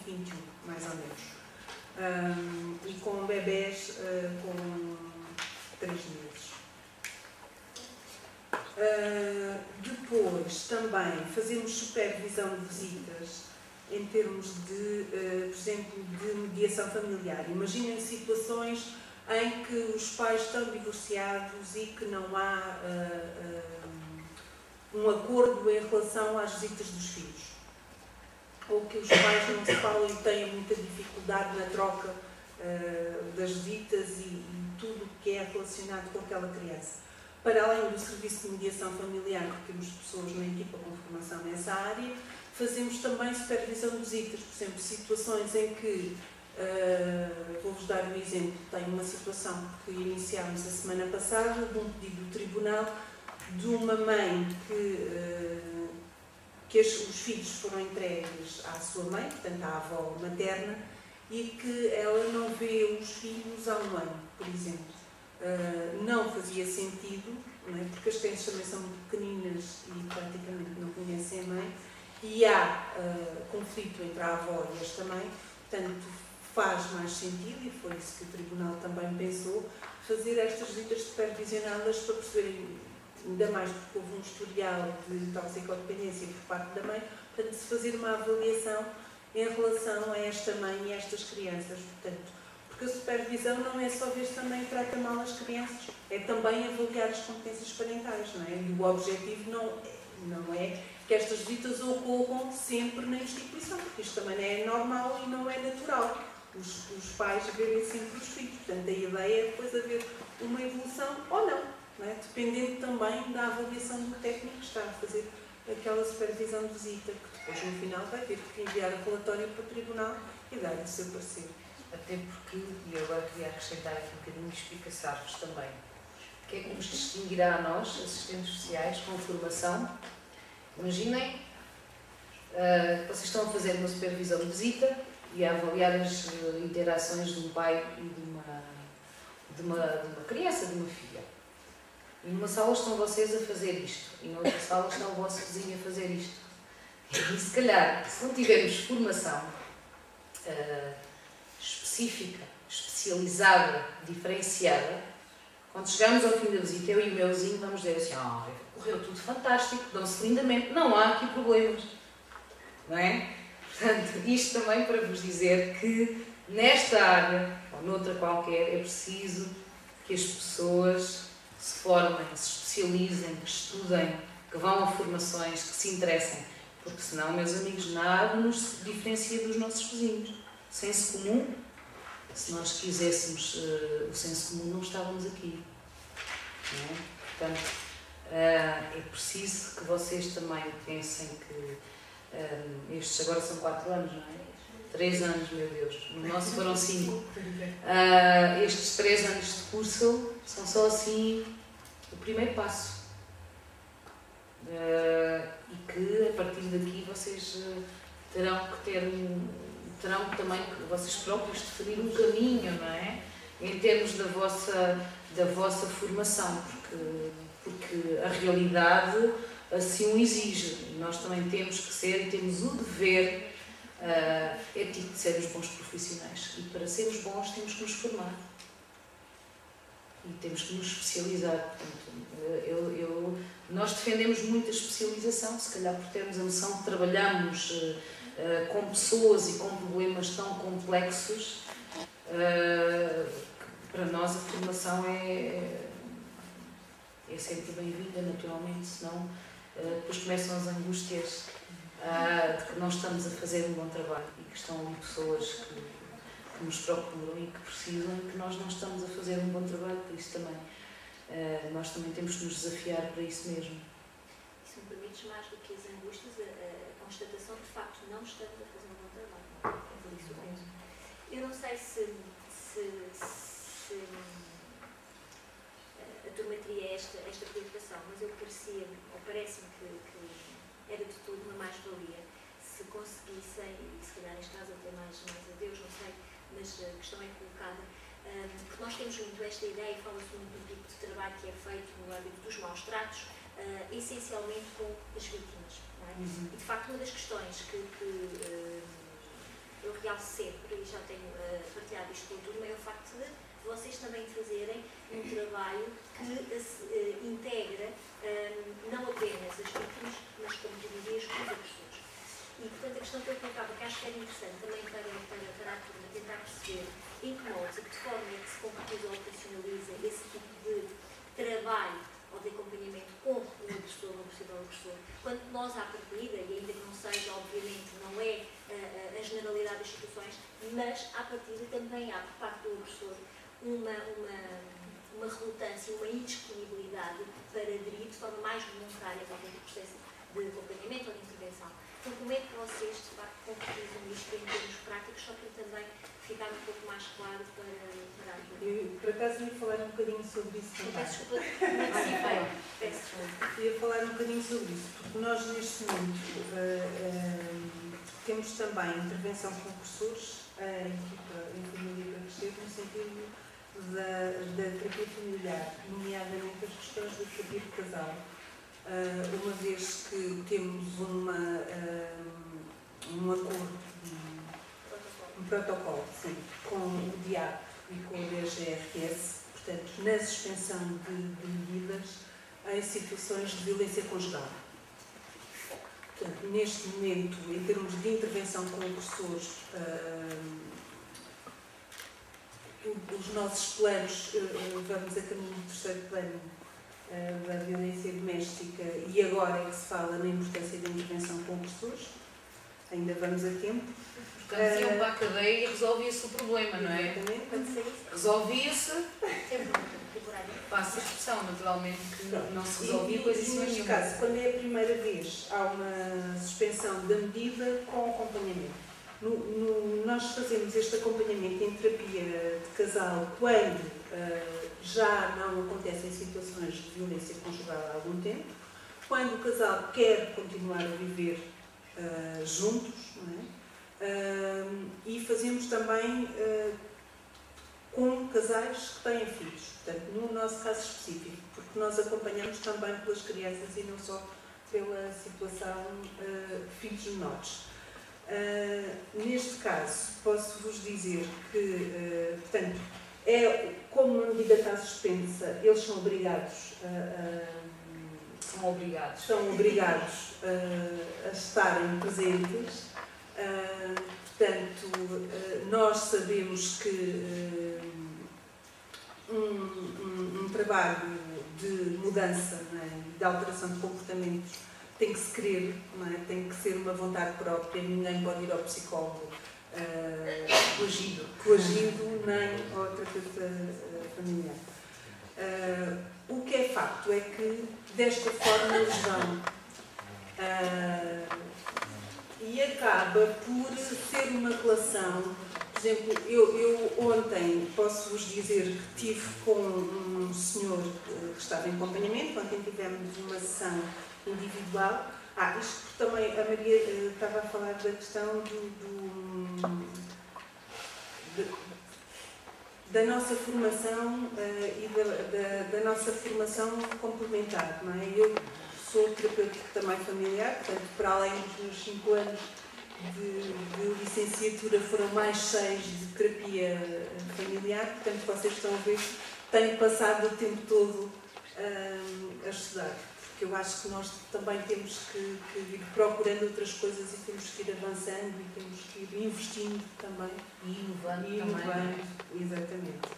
21, mais ou menos. E com bebés com 3 meses. Depois, também, fazemos supervisão de visitas em termos de, por exemplo, de mediação familiar. Imaginem situações em que os pais estão divorciados e que não há um acordo em relação às visitas dos filhos. Ou que os pais não se falam e têm muita dificuldade na troca das visitas e tudo o que é relacionado com aquela criança. Para além do serviço de mediação familiar, que temos pessoas na equipa com formação nessa área, fazemos também supervisão de visitas. Por exemplo, situações em que, vou-vos dar um exemplo, tenho uma situação que iniciámos a semana passada, de um pedido do tribunal, de uma mãe que os filhos foram entregues à sua mãe, portanto à avó materna, e que ela não vê os filhos há um ano, por exemplo. Não fazia sentido, não é? Porque as crianças também são muito pequeninas e praticamente não conhecem a mãe, e há conflito entre a avó e esta mãe, portanto faz mais sentido, e foi isso que o tribunal também pensou, fazer estas visitas supervisionadas para perceberem, ainda mais porque houve um historial de toxicodependência por parte da mãe, portanto se fazer uma avaliação em relação a esta mãe e a estas crianças, portanto, porque a supervisão não é só ver se também trata mal as crianças, é também avaliar as competências parentais, não é? E o objetivo não é que estas visitas ocorram sempre na instituição, porque isto também não é normal e não é natural. Os pais verem sempre os filhos, portanto a ideia é depois haver uma evolução ou não, é? Dependendo também da avaliação do técnico que está a fazer aquela supervisão de visita, que depois no final vai ter que enviar o relatório para o tribunal e dar o seu parecer. Até porque, e eu agora queria acrescentar aqui um bocadinho, explicar-vos também o que é que nos distinguirá a nós, assistentes sociais, com formação. Imaginem que vocês estão a fazer uma supervisão de visita e a avaliar as interações de um pai e de uma criança, de uma filha. E numa sala estão vocês a fazer isto, e noutra sala está o vosso vizinho a fazer isto. E se calhar, se não tivermos formação específica, especializada, diferenciada, quando chegarmos ao fim da visita, eu e o meu vizinho vamos dizer assim: correu tudo fantástico, dão-se lindamente, não há aqui problemas. Não é? Portanto, isto também para vos dizer que nesta área, ou noutra qualquer, é preciso que as pessoas se formem, se especializem, que estudem, que vão a formações, que se interessem, porque senão, meus amigos, nada nos diferencia dos nossos vizinhos. Senso comum, se nós quiséssemos o senso comum, não estávamos aqui. Não é? Portanto, é preciso que vocês também pensem que estes agora são 4 anos, não é? 3 anos, meu Deus, no nosso foram 5. Estes 3 anos de curso são só assim o primeiro passo. E que a partir daqui vocês terão também vocês próprios definir um caminho, não é? Em termos da vossa formação, porque a realidade assim o exige. Nós também temos que ser e temos o dever ético de sermos bons profissionais. E para sermos bons temos que nos formar. E temos que nos especializar. Portanto, nós defendemos muito a especialização, se calhar por termos a noção que trabalhamos com pessoas e com problemas tão complexos. Para nós a formação é sempre bem-vinda, naturalmente, senão depois começam as angústias de que não estamos a fazer um bom trabalho e que estão ali pessoas que nos procuram e que precisam e que nós não estamos a fazer um bom trabalho, por isso também nós também temos que nos desafiar para isso mesmo. Se me permites, mais do que as angústias, a constatação de facto não estamos a fazer um bom trabalho. É por isso mesmo. Eu não sei se a turma teria esta preocupação, mas eu parece-me que era de tudo uma mais-valia se conseguissem, e se calhar neste caso até mais a Deus, não sei, mas a questão é colocada, porque nós temos muito esta ideia, e fala-se muito do tipo de trabalho que é feito no âmbito dos maus tratos, essencialmente com as vítimas. Não é? E de facto uma das questões que eu partilhá-lo sempre, e já tenho partilhado isto com tudo, é o facto de vocês também fazerem um trabalho que integra não apenas as vítimas, mas, como tu dizias, os agressores. E, portanto, a questão que eu colocava, que acho que era interessante também para a turma tentar perceber em que modos e de que forma é que se concretiza ou operacionaliza esse tipo de trabalho ou de acompanhamento com um agressor ou um possível agressor, quando nós, à partida, e ainda que não seja, obviamente, não é a generalidade das situações, mas, à partida, também há, por parte do agressor, uma relutância, uma indisponibilidade para aderir de forma mais voluntária ao processo de acompanhamento ou de intervenção. Então, como é que vocês, de facto, concretizam isto em termos práticos, só para também ficar um pouco mais claro para a turma? Eu, por acaso, ia falar um bocadinho sobre isso também. Peço desculpa. Peço desculpa. Ia falar um bocadinho sobre isso, porque nós, neste momento, temos também intervenção com professores em família para crescer, no sentido da terapia familiar, nomeadamente as questões da terapia de casal. Uma vez que temos um acordo, um protocolo, sim, com o DIAP e com o DGRS, portanto, na suspensão de medidas em situações de violência conjugal. Portanto, neste momento, em termos de intervenção com agressores, os nossos planos, vamos a caminho do terceiro plano da violência doméstica, e agora é que se fala na importância da intervenção com agressores, ainda vamos a tempo. Portanto, iam para a cadeia e resolvia-se o problema, não é? Exatamente. Resolvia-se, passa a expressão, naturalmente, que não se resolvia coisa em cima neste nenhuma. caso, quando é a primeira vez, há uma suspensão da medida com acompanhamento. Nós fazemos este acompanhamento em terapia de casal quando já não acontecem situações de violência conjugal há algum tempo, quando o casal quer continuar a viver juntos, não é? E fazemos também com casais que têm filhos, portanto, no nosso caso específico, porque nós acompanhamos também pelas crianças e não só pela situação filhos menores. Neste caso, posso-vos dizer que, portanto, como uma medida está suspensa, eles são obrigados a estarem presentes. Portanto, nós sabemos que um trabalho de mudança, não é, de alteração de comportamentos tem que se querer, não é? Tem que ser uma vontade própria, ninguém pode ir ao psicólogo coagido nem ao terapeuta familiar. O que é facto é que desta forma eles vão e acaba por ser uma relação. Por exemplo, eu ontem posso-vos dizer que estive com um senhor que estava em acompanhamento, ontem tivemos uma sessão individual. Isto também, a Maria estava a falar da questão da nossa formação e da nossa formação complementar, não é? Eu sou terapeuta também familiar, portanto, para além dos meus 5 anos de licenciatura, foram mais 6 de terapia familiar, portanto, vocês estão a ver, tenho passado o tempo todo a estudar. Porque eu acho que nós também temos que ir procurando outras coisas e temos que ir avançando e temos que ir investindo também. E inovando também. Exatamente.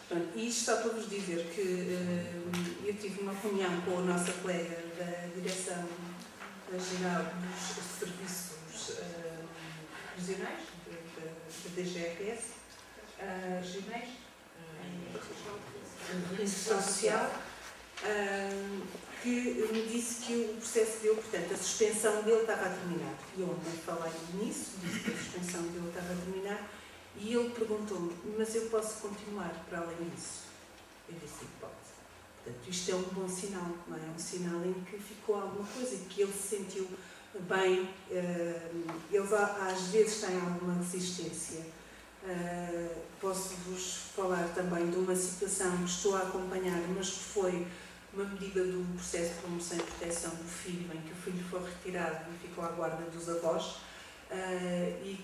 Pronto, e isto só para vos dizer que eu tive uma reunião com a nossa colega da Direção-Geral dos Serviços Regionais, da DGRS, regionais, de Restrição Social, que me disse que o processo dele, portanto, a suspensão dele estava a terminar. E eu ontem falei nisso, disse que a suspensão dele estava a terminar, e ele perguntou-me, mas eu posso continuar para além disso? Eu disse que pode. Portanto, isto é um bom sinal, não é? Um sinal em que ficou alguma coisa e que ele se sentiu bem. Eles às vezes têm alguma resistência. Posso-vos falar também de uma situação que estou a acompanhar, mas que foi uma medida do processo de promoção e proteção do filho, em que o filho foi retirado e ficou à guarda dos avós, e